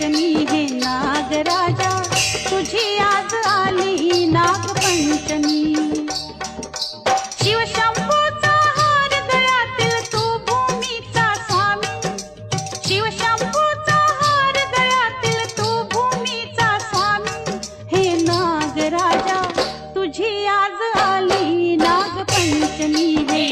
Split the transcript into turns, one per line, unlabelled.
नागपंचमी हे नागराजा तुझी आज आली नागपंचमी। शिवशंभूचा हार गळ्यातील तू भूमीचा स्वामी, शिवशंभूचा हार गळ्यातील तू भूमीचा स्वामी। हे नागराजा तुझी आज आली नागपंचमी हे